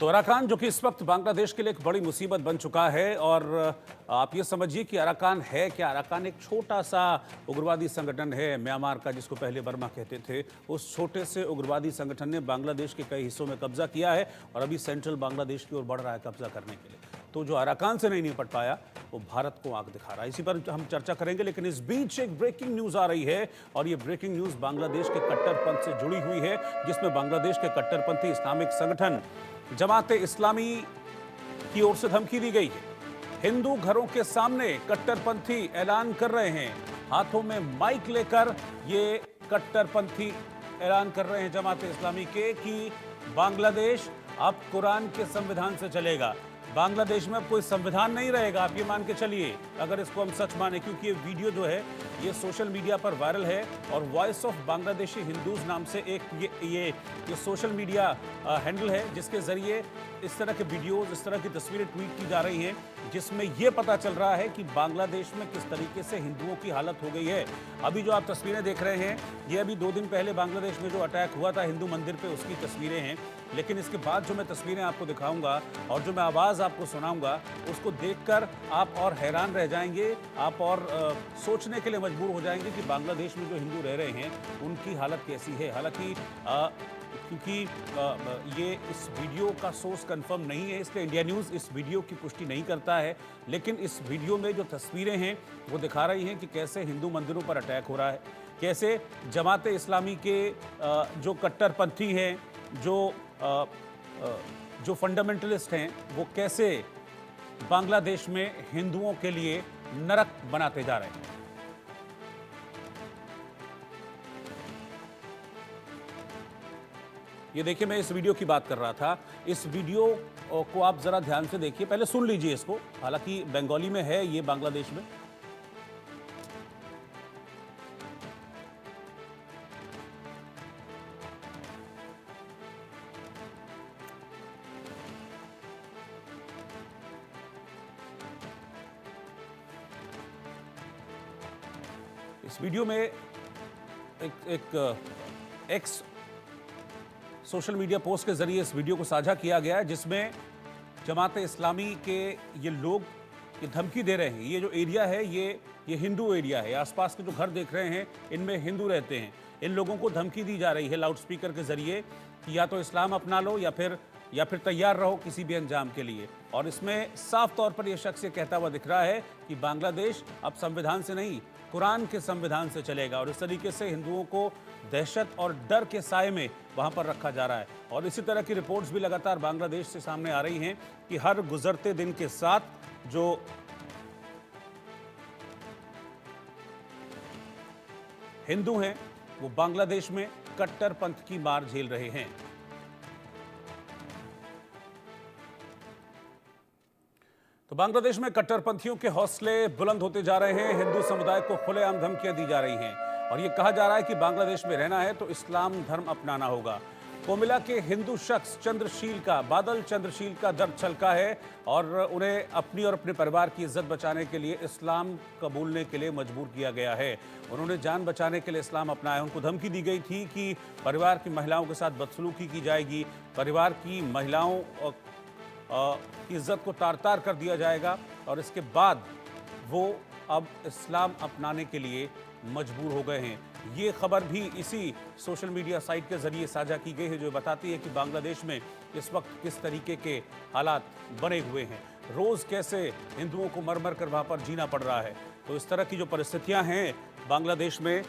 तो अराकान जो कि इस वक्त बांग्लादेश के लिए एक बड़ी मुसीबत बन चुका है और आप ये समझिए कि अराकान है क्या। अराकान एक छोटा सा उग्रवादी संगठन है म्यांमार का, जिसको पहले बर्मा कहते थे। उस छोटे से उग्रवादी संगठन ने बांग्लादेश के कई हिस्सों में कब्जा किया है और अभी सेंट्रल बांग्लादेश की ओर बढ़ रहा है कब्जा करने के लिए। तो जो अराकान से नहीं निपट पाया वो भारत को आंख दिखा रहा है। इसी पर हम चर्चा करेंगे, लेकिन इस बीच एक ब्रेकिंग न्यूज आ रही है और ये ब्रेकिंग न्यूज बांग्लादेश के कट्टरपंथ से जुड़ी हुई है, जिसमें बांग्लादेश के कट्टरपंथी इस्लामिक संगठन जमाते इस्लामी की ओर से धमकी दी गई है। हिंदू घरों के सामने कट्टरपंथी ऐलान कर रहे हैं, हाथों में माइक लेकर ये कट्टरपंथी ऐलान कर रहे हैं जमाते इस्लामी के कि बांग्लादेश अब कुरान के संविधान से चलेगा। बांग्लादेश में कोई संविधान नहीं रहेगा, आप ये मान के चलिए, अगर इसको हम सच माने, क्योंकि ये वीडियो जो है ये सोशल मीडिया पर वायरल है और वॉइस ऑफ बांग्लादेशी हिंदूज नाम से एक ये सोशल मीडिया हैंडल है, जिसके जरिए इस तरह के वीडियोस, इस तरह की तस्वीरें ट्वीट की जा रही हैं, जिसमें यह पता चल रहा है कि बांग्लादेश में किस तरीके से हिंदुओं की हालत हो गई है। अभी जो आप तस्वीरें देख रहे हैं, ये अभी 2 दिन पहले बांग्लादेश में जो अटैक हुआ था हिंदू मंदिर पे, उसकी तस्वीरें हैं। लेकिन इसके बाद जो मैं तस्वीरें आपको दिखाऊंगा और जो मैं आवाज़ आपको सुनाऊंगा, उसको देखकर आप और हैरान रह जाएंगे, आप और सोचने के लिए मजबूर हो जाएंगे कि बांग्लादेश में जो हिंदू रह रहे हैं उनकी हालत कैसी है। हालांकि क्योंकि ये इस वीडियो का सोर्स कंफर्म नहीं है, इसलिए इंडिया न्यूज़ इस वीडियो की पुष्टि नहीं करता है, लेकिन इस वीडियो में जो तस्वीरें हैं वो दिखा रही हैं कि कैसे हिंदू मंदिरों पर अटैक हो रहा है, कैसे जमाते इस्लामी के जो कट्टरपंथी हैं, जो फंडामेंटलिस्ट हैं, वो कैसे बांग्लादेश में हिंदुओं के लिए नरक बनाते जा रहे हैं। ये देखिए, मैं इस वीडियो की बात कर रहा था। इस वीडियो को आप जरा ध्यान से देखिए, पहले सुन लीजिए इसको, हालांकि बंगाली में है ये बांग्लादेश में। इस वीडियो में एक एक्स सोशल मीडिया पोस्ट के जरिए इस वीडियो को साझा किया गया है, जिसमें जमाते इस्लामी के ये लोग ये धमकी दे रहे हैं। ये जो एरिया है ये हिंदू एरिया है, आसपास के जो घर देख रहे हैं इनमें हिंदू रहते हैं। इन लोगों को धमकी दी जा रही है लाउड स्पीकर के जरिए कि या तो इस्लाम अपना लो या फिर तैयार रहो किसी भी अंजाम के लिए। और इसमें साफ तौर पर यह शख्स ये कहता हुआ दिख रहा है कि बांग्लादेश अब संविधान से नहीं, कुरान के संविधान से चलेगा। और इस तरीके से हिंदुओं को दहशत और डर के साए में वहां पर रखा जा रहा है। और इसी तरह की रिपोर्ट्स भी लगातार बांग्लादेश से सामने आ रही हैं कि हर गुजरते दिन के साथ जो हिंदू हैं वो बांग्लादेश में कट्टरपंथ की मार झेल रहे हैं। तो बांग्लादेश में कट्टरपंथियों के हौसले बुलंद होते जा रहे हैं। हिंदू समुदाय को खुलेआम धमकियां दी जा रही हैं और ये कहा जा रहा है कि बांग्लादेश में रहना है तो इस्लाम धर्म अपनाना होगा। कोमिला के हिंदू शख्स बादल चंद्रशील का दर्द छलका है और उन्हें अपनी और अपने परिवार की इज्जत बचाने के लिए इस्लाम कबूलने के लिए मजबूर किया गया है। उन्होंने जान बचाने के लिए इस्लाम अपनाया। उनको धमकी दी गई थी कि परिवार की महिलाओं के साथ बदसलूकी की जाएगी, परिवार की महिलाओं की इज्जत को तार तार कर दिया जाएगा और इसके बाद वो अब इस्लाम अपनाने के लिए मजबूर हो गए हैं। ये खबर भी इसी सोशल मीडिया साइट के जरिए साझा की गई है, जो बताती है कि बांग्लादेश में इस वक्त किस तरीके के हालात बने हुए हैं। रोज़ कैसे हिंदुओं को मर मर कर वहाँ पर जीना पड़ रहा है। तो इस तरह की जो परिस्थितियाँ हैं बांग्लादेश में,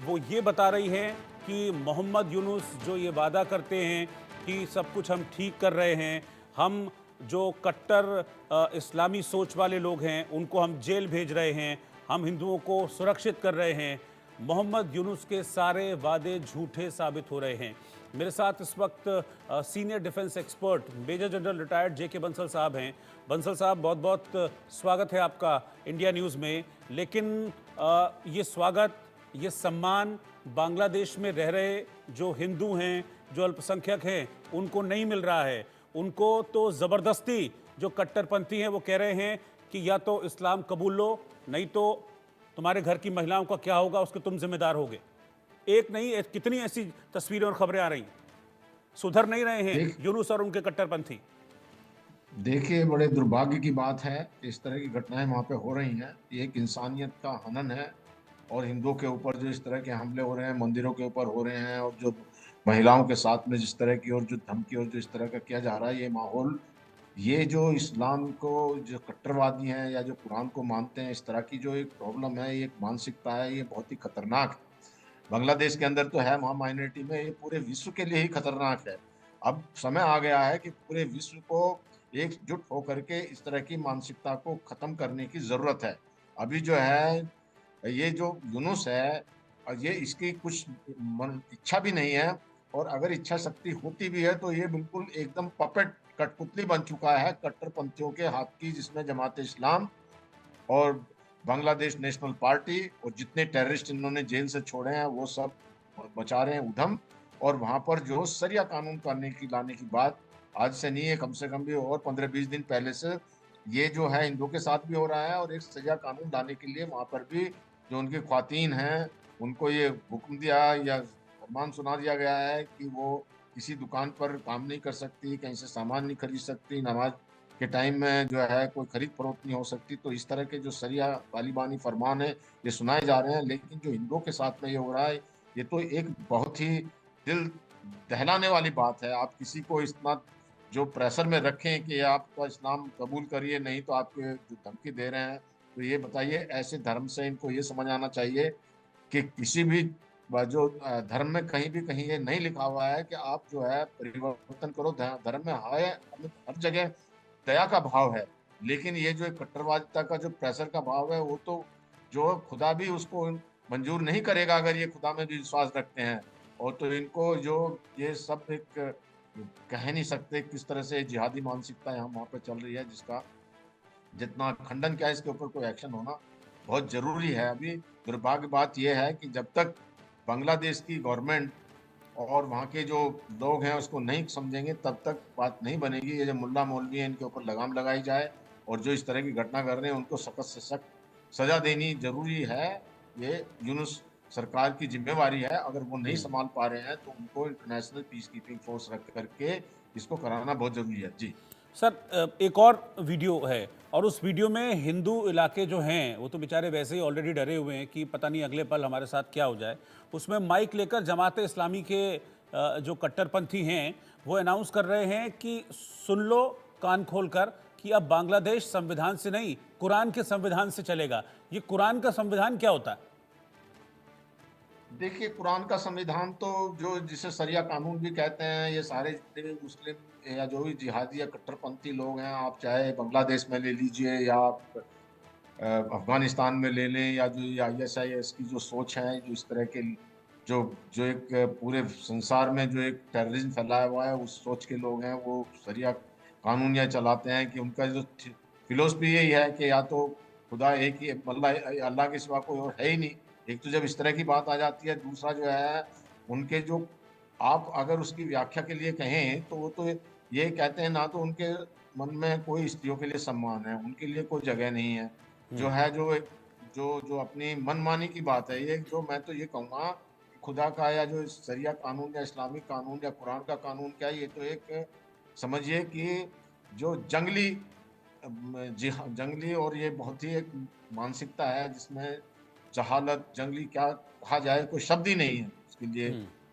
वो ये बता रही हैं कि मोहम्मद यूनुस जो ये वादा करते हैं कि सब कुछ हम ठीक कर रहे हैं, हम जो कट्टर इस्लामी सोच वाले लोग हैं उनको हम जेल भेज रहे हैं, हम हिंदुओं को सुरक्षित कर रहे हैं, मोहम्मद यूनुस के सारे वादे झूठे साबित हो रहे हैं। मेरे साथ इस वक्त senior defence expert major general retired JK Bansal साहब हैं। बंसल साहब, बहुत बहुत स्वागत है आपका इंडिया न्यूज़ में। लेकिन ये स्वागत, ये सम्मान बांग्लादेश में रह रहे जो हिंदू हैं, जो अल्पसंख्यक हैं, उनको नहीं मिल रहा है। उनको तो ज़बरदस्ती जो कट्टरपंथी हैं वो कह रहे हैं कि या तो इस्लाम कबूल लो, नहीं तो तुम्हारे घर की महिलाओं का क्या होगा उसके तुम जिम्मेदार होगे। एक नहीं, कितनी ऐसी तस्वीरें और खबरें आ रही हैं। सुधर नहीं रहे हैं देख यूनुस और उनके कट्टरपंथी। देखिए, बड़े दुर्भाग्य की बात है कि इस तरह की घटनाएं वहां पे हो रही हैं। ये एक इंसानियत का हनन है। और हिंदुओं के ऊपर जो इस तरह के हमले हो रहे हैं, मंदिरों के ऊपर हो रहे हैं, और जो महिलाओं के साथ में जिस तरह की और जो धमकी और जो इस तरह का किया जा रहा है, ये माहौल, ये जो इस्लाम को, जो कट्टरवादी हैं या जो कुरान को मानते हैं, इस तरह की जो एक प्रॉब्लम है, ये एक मानसिकता है, ये बहुत ही खतरनाक है। बांग्लादेश के अंदर तो है, वहाँ माइनॉरिटी में, ये पूरे विश्व के लिए ही खतरनाक है। अब समय आ गया है कि पूरे विश्व को एकजुट होकर के इस तरह की मानसिकता को खत्म करने की जरूरत है। अभी जो है, ये जो यूनुस है, और ये इसकी कुछ इच्छा भी नहीं है। और अगर इच्छा शक्ति होती भी है तो ये बिल्कुल एकदम पपेट, कठपुतली बन चुका है कट्टरपंथियों के हाथ की, जिसमें जमात इस्लाम और बांग्लादेश नेशनल पार्टी और जितने टेररिस्ट इन्होंने जेल से छोड़े हैं वो सब मचा रहे हैं उधम। और वहां पर जो सरिया कानून करने की लाने की बात आज से नहीं है, कम से कम भी और 15-20 दिन पहले से ये जो है हिंदुओं के साथ भी हो रहा है। और एक सरिया कानून लाने के लिए वहां पर भी जो उनकी ख्वातीन हैं, उनको ये हुक्म दिया या फरमान सुना दिया गया है कि वो किसी दुकान पर काम नहीं कर सकती, कहीं से सामान नहीं खरीद सकती, नमाज के टाइम में जो है कोई खरीद फरोख्त नहीं हो सकती। तो इस तरह के जो सरिया तालिबानी फरमान है, ये सुनाए जा रहे हैं। लेकिन जो हिंदुओं के साथ में ये हो रहा है, ये तो एक बहुत ही दिल दहलाने वाली बात है। आप किसी को इतना जो प्रेशर में रखें कि आपका इस्लाम कबूल करिए, नहीं तो आपके जो धमकी दे रहे हैं, तो ये बताइए, ऐसे धर्म से इनको ये समझ आना चाहिए कि किसी भी जो धर्म में कहीं भी कहीं ये नहीं लिखा हुआ है कि आप जो है परिवर्तन करो। धर्म में है हर जगह दया का भाव है। लेकिन ये जो एक कट्टरवादिता का जो प्रेशर का भाव है, वो तो जो खुदा भी उसको मंजूर नहीं करेगा अगर ये खुदा में भी विश्वास रखते हैं। और तो इनको जो ये सब एक कह नहीं सकते किस तरह से जिहादी मानसिकता यहाँ वहाँ पे चल रही है, जिसका जितना खंडन किया, इसके ऊपर कोई एक्शन होना बहुत जरूरी है। अभी दुर्भाग्य बात यह है कि जब तक बांग्लादेश की गवर्नमेंट और वहाँ के जो लोग हैं उसको नहीं समझेंगे, तब तक बात नहीं बनेगी। ये जो मुल्ला मौलवी हैं, इनके ऊपर लगाम लगाई जाए, और जो इस तरह की घटना कर रहे हैं उनको सख्त से सख्त सजा देनी जरूरी है। ये यूनुस सरकार की जिम्मेवारी है। अगर वो नहीं संभाल पा रहे हैं तो उनको इंटरनेशनल पीस कीपिंग फोर्स रख करके इसको कराना बहुत जरूरी है। जी सर, एक और वीडियो है और उस वीडियो में हिंदू इलाके जो हैं वो तो बेचारे वैसे ही ऑलरेडी डरे हुए हैं कि पता नहीं अगले पल हमारे साथ क्या हो जाए। उसमें माइक लेकर जमात इस्लामी के जो कट्टरपंथी हैं वो अनाउंस कर रहे हैं कि सुन लो कान खोलकर कि अब बांग्लादेश संविधान से नहीं कुरान के संविधान से चलेगा। ये कुरान का संविधान क्या होता है? देखिए, कुरान का संविधान तो जो जिसे सरिया कानून भी कहते हैं, ये सारे जितने भी मुस्लिम या जो भी जिहादी या कट्टरपंथी लोग हैं, आप चाहे बांग्लादेश में ले लीजिए या आप अफगानिस्तान में ले लें, या जो ISIS की जो सोच है, जो इस तरह के जो जो एक पूरे संसार में जो एक टेररिज्म फैलाया हुआ है, उस सोच के लोग हैं, वो सरिया कानून यह चलाते हैं कि उनका जो फिलोसफी यही है कि या तो खुदा एक ही, अल्लाह अल्लाह के सिवा कोई और है ही नहीं। एक तो जब इस तरह की बात आ जाती है, दूसरा जो है उनके जो, आप अगर उसकी व्याख्या के लिए कहें तो वो तो ये कहते हैं, ना तो उनके मन में कोई स्त्रियों के लिए सम्मान है, उनके लिए कोई जगह नहीं है। जो है जो एक जो जो अपनी मनमानी की बात है, ये जो मैं तो ये कहूँगा कि खुदा का या जो शरिया कानून या इस्लामिक कानून या कुरान का कानून क्या, ये तो एक समझिए कि जो जंगली जी हाँ, जंगली, और ये बहुत ही एक मानसिकता है जिसमें जहालत, जंगली क्या कहा जाए, कोई शब्द ही नहीं है उसके लिए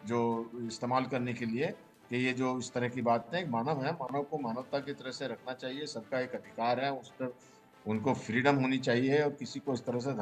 जो इस्तेमाल करने के लिए, कि ये जो इस तरह की बातें, एक मानव है, मानव को मानवता की तरह से रखना चाहिए, सबका एक अधिकार है, उस पर उनको फ्रीडम होनी चाहिए। और किसी को इस तरह से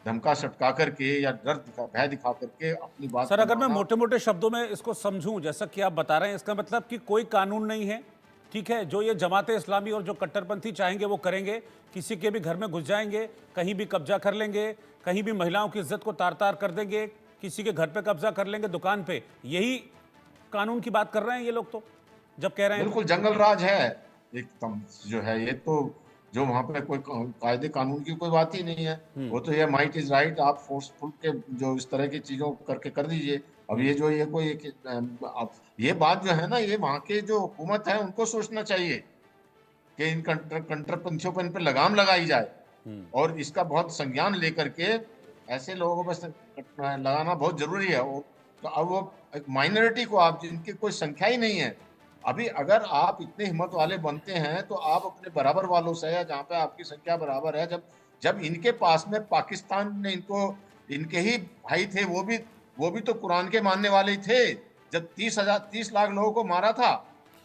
धमका सटका करके या भय दिखा करके अपनी बात सर, अगर मैं मनवाना। मोटे मोटे शब्दों में इसको समझूं जैसा कि आप बता रहे हैं, इसका मतलब कि कोई कानून नहीं है, ठीक है, जो ये जमात इस्लामी और जो कट्टरपंथी चाहेंगे वो करेंगे, किसी के भी घर में घुस जाएंगे, कहीं भी कब्जा कर लेंगे, कहीं भी महिलाओं की इज्जत को तार तार कर देंगे, किसी के घर पे कब्जा कर लेंगे, दुकान पे। यही कानून की बात कर रहे हैं ये लोग तो, जब कह रहे हैं तो। बिल्कुल जंगल राज है एकदम, जो है ये तो, जो वहां पे कोई कायदे कानून की कोई बात ही नहीं है। वो तो ये माइट इज राइट, आप फोर्सफुल के जो इस तरह की चीजों करके कर दीजिए। अब ये जो ये कोई अब ये बात जो है ना, ये वहां के जो हुकूमत है उनको सोचना चाहिए कि इन कंट्रपंथियों पर इन पर लगाम लगाई जाए, और इसका बहुत संज्ञान लेकर के ऐसे लोगों पर लगाना बहुत जरूरी है। तो अब वो एक माइनॉरिटी को आप, जिनकी कोई संख्या ही नहीं है, अभी अगर आप इतने हिम्मत वाले बनते हैं तो आप अपने बराबर वालों से, या जहाँ पे आपकी संख्या बराबर है, जब जब इनके पास में पाकिस्तान ने इनको, इनके ही भाई थे, वो भी तो कुरान के मानने वाले ही थे, जब 30 लाख लोगों को मारा था,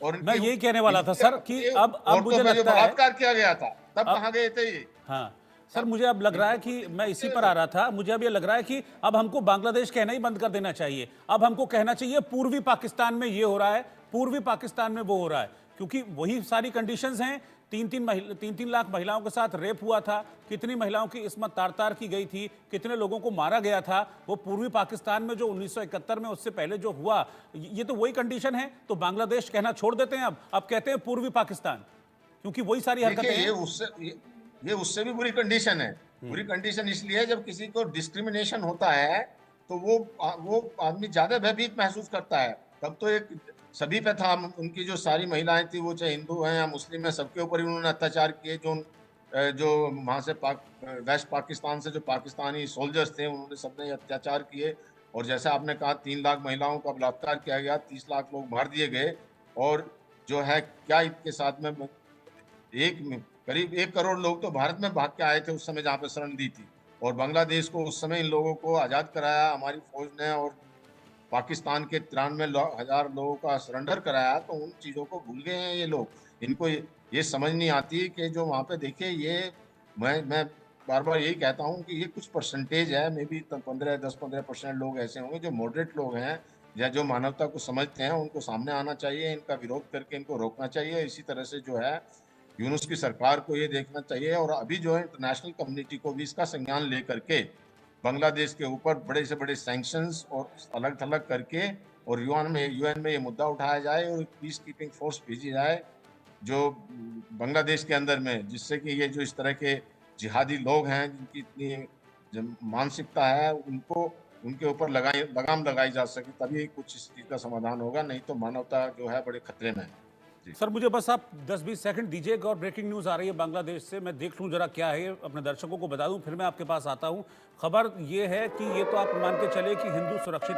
और मैं इनके यही कहने वाला था सर कि इनके अब औरतों मुझे पे जो लगता है, बलात्कार किया गया था, तब अब कहाँ गए थे ये? हाँ सर, मुझे अब लग रहा है कि मैं इसी पर आ रहा था। मुझे अब ये लग रहा है कि अब हमको बांग्लादेश कहना ही बंद कर देना चाहिए। अब हमको कहना चाहिए पूर्वी पाकिस्तान में ये हो रहा है, पूर्वी पाकिस्तान में वो हो रहा है, क्योंकि वही सारी कंडीशंस हैं। 3-3 लाख महिलाओं के साथ रेप हुआ था, कितनी महिलाओं की इस्मत तार-तार की गई थी, कितने लोगों को मारा गया था। वो पूर्वी पाकिस्तान में जो 1971 में, उससे पहले जो हुआ, ये तो वही कंडीशन है। तो बांग्लादेश कहना छोड़ देते हैं, अब कहते हैं पूर्वी पाकिस्तान, क्योंकि वही सारी देखिए, हरकतें हैं। ये उससे भी बुरी कंडीशन है। बुरी कंडीशन इसलिए, जब किसी को डिस्क्रिमिनेशन होता है तो वो आदमी ज्यादा भयभीत महसूस करता है। तब तो एक सभी पे था, उनकी जो सारी महिलाएं थी, वो चाहे हिंदू हैं या मुस्लिम हैं, सबके ऊपर ही उन्होंने अत्याचार किए। जो वहां से वेस्ट पाकिस्तान से जो पाकिस्तानी सोल्जर्स थे, उन्होंने सबने अत्याचार किए। और जैसा आपने कहा, 3 लाख महिलाओं का बलात्कार किया गया, 30 लाख लोग मार दिए गए। और जो है क्या इसके साथ में, करीब 1 करोड़ लोग तो भारत में भाग के आए थे उस समय, जहाँ पे शरण दी थी। और बांग्लादेश को उस समय इन लोगों को आजाद कराया हमारी फौज ने, और पाकिस्तान के 93,000 लोगों का सरेंडर कराया। तो उन चीजों को भूल गए हैं ये लोग। इनको ये समझ नहीं आती कि जो वहाँ पे, देखिए, ये मैं बार बार यही कहता हूँ कि ये कुछ परसेंटेज है, मे बी 10-15% लोग ऐसे होंगे जो मॉडरेट लोग हैं, या जो मानवता को समझते हैं। उनको सामने आना चाहिए, इनका विरोध करके इनको रोकना चाहिए। इसी तरह से जो है, यूनुस की सरकार को ये देखना चाहिए, और अभी जो है इंटरनेशनल कम्युनिटी को भी इसका संज्ञान लेकर के बांग्लादेश के ऊपर बड़े से बड़े सैंक्शंस और अलग थलग करके, और यूएन में ये मुद्दा उठाया जाए, और पीस कीपिंग फोर्स भेजी जाए जो बांग्लादेश के अंदर में, जिससे कि ये जो इस तरह के जिहादी लोग हैं, जिनकी इतनी मानसिकता है, उनको उनके ऊपर लगाम लगाई जा सके, तभी कुछ इस चीज का समाधान होगा। नहीं तो मानवता जो है बड़े खतरे में है। जी। सर, मुझे बस आप 10-20 सेकंड दीजिएगा, और ब्रेकिंग न्यूज़ आ रही है बांग्लादेश से। मैं देख लूँ जरा क्या है, अपने दर्शकों को बता दूं, फिर मैं आपके पास आता हूं। खबर ये है कि ये तो आप मान के चले कि हिंदू सुरक्षित